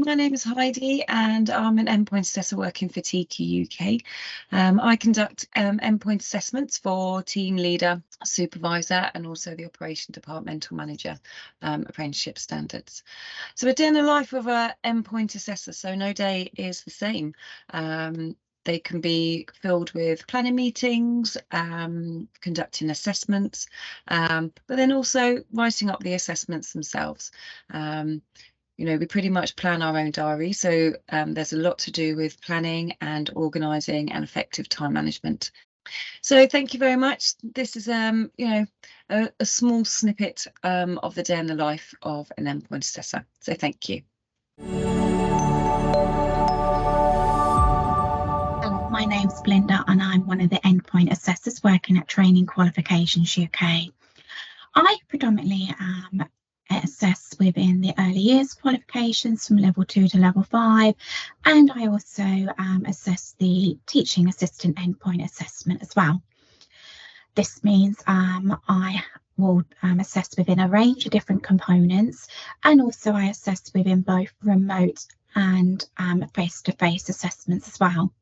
My name is Heidi and I'm an endpoint assessor working for TQUK. I conduct endpoint assessments for team leader, supervisor and also the operation departmental manager apprenticeship standards. So a day in the life of an endpoint assessor, so no day is the same. They can be filled with planning meetings, conducting assessments, but then also writing up the assessments themselves. We pretty much plan our own diary, so there's a lot to do with planning and organising and effective time management. So thank you very much. This is a small snippet of the day in the life of an endpoint assessor. So thank you. My name's Belinda and I'm one of the endpoint assessors working at Training Qualifications UK. I predominantly assess within the early years qualifications from level 2 to level 5, and I also assess the teaching assistant endpoint assessment as well. This means I will assess within a range of different components, and also I assess within both remote and face-to-face assessments as well.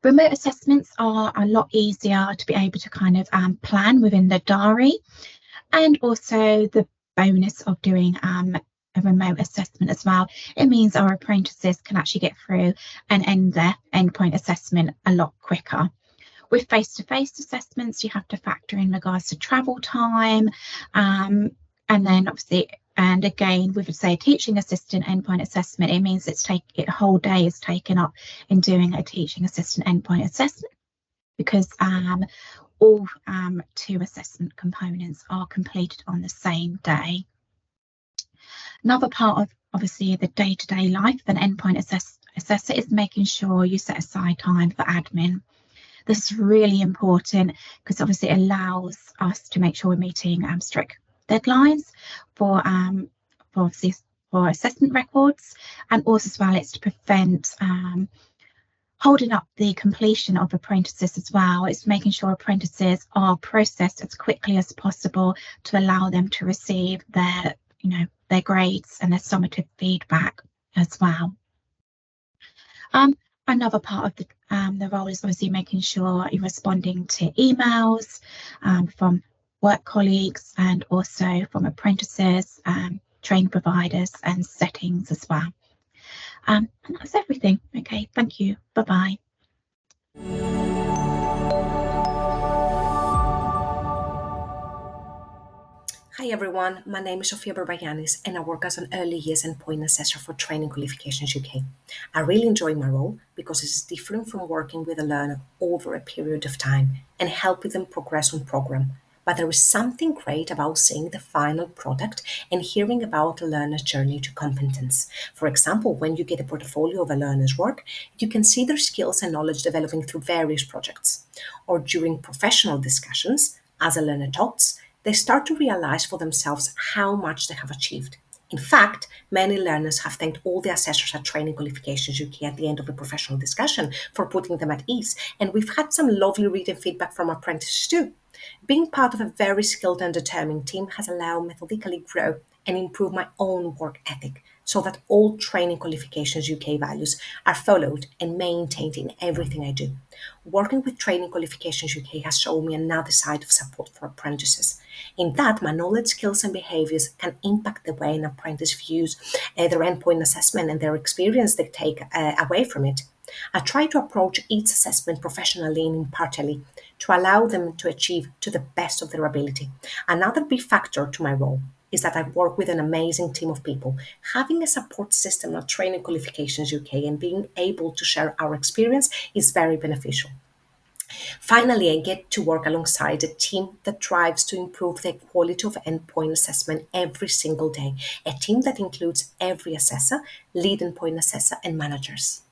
Remote assessments are a lot easier to be able to kind of plan within the diary, and also the bonus of doing a remote assessment as well. It means our apprentices can actually get through and end their endpoint assessment a lot quicker. With face-to-face assessments, you have to factor in regards to travel time, and then obviously, and again, with say a teaching assistant endpoint assessment, it means a whole day is taken up in doing a teaching assistant endpoint assessment, because all 2 assessment components are completed on the same day. Another part of obviously the day-to-day life of an endpoint assessor is making sure you set aside time for admin. This is really important because obviously it allows us to make sure we're meeting strict deadlines for assessment records, and also as well it's to prevent holding up the completion of apprentices as well. It's making sure apprentices are processed as quickly as possible to allow them to receive their grades and their summative feedback as well. Another part of the role is obviously making sure you're responding to emails from work colleagues and also from apprentices, training providers and settings as well. And that's everything. Okay, thank you. Bye-bye. Hi everyone, my name is Sofia Barbayanis and I work as an early years endpoint assessor for Training Qualifications UK. I really enjoy my role because it's different from working with a learner over a period of time and helping them progress on program. But there is something great about seeing the final product and hearing about a learner's journey to competence. For example, when you get a portfolio of a learner's work, you can see their skills and knowledge developing through various projects. Or during professional discussions, as a learner talks, they start to realize for themselves how much they have achieved. In fact, many learners have thanked all the assessors at Training Qualifications UK at the end of the professional discussion for putting them at ease, and we've had some lovely written feedback from apprentices too. Being part of a very skilled and determined team has allowed me methodically grow and improve my own work ethic so that all Training Qualifications UK values are followed and maintained in everything I do. Working with Training Qualifications UK has shown me another side of support for apprentices. In that, my knowledge, skills and behaviours can impact the way an apprentice views their endpoint assessment and their experience they take away from it. I try to approach each assessment professionally and impartially to allow them to achieve to the best of their ability. Another big factor to my role is that I work with an amazing team of people. Having a support system at Training Qualifications UK and being able to share our experience is very beneficial. Finally, I get to work alongside a team that strives to improve the quality of endpoint assessment every single day, a team that includes every assessor, lead endpoint assessor and managers.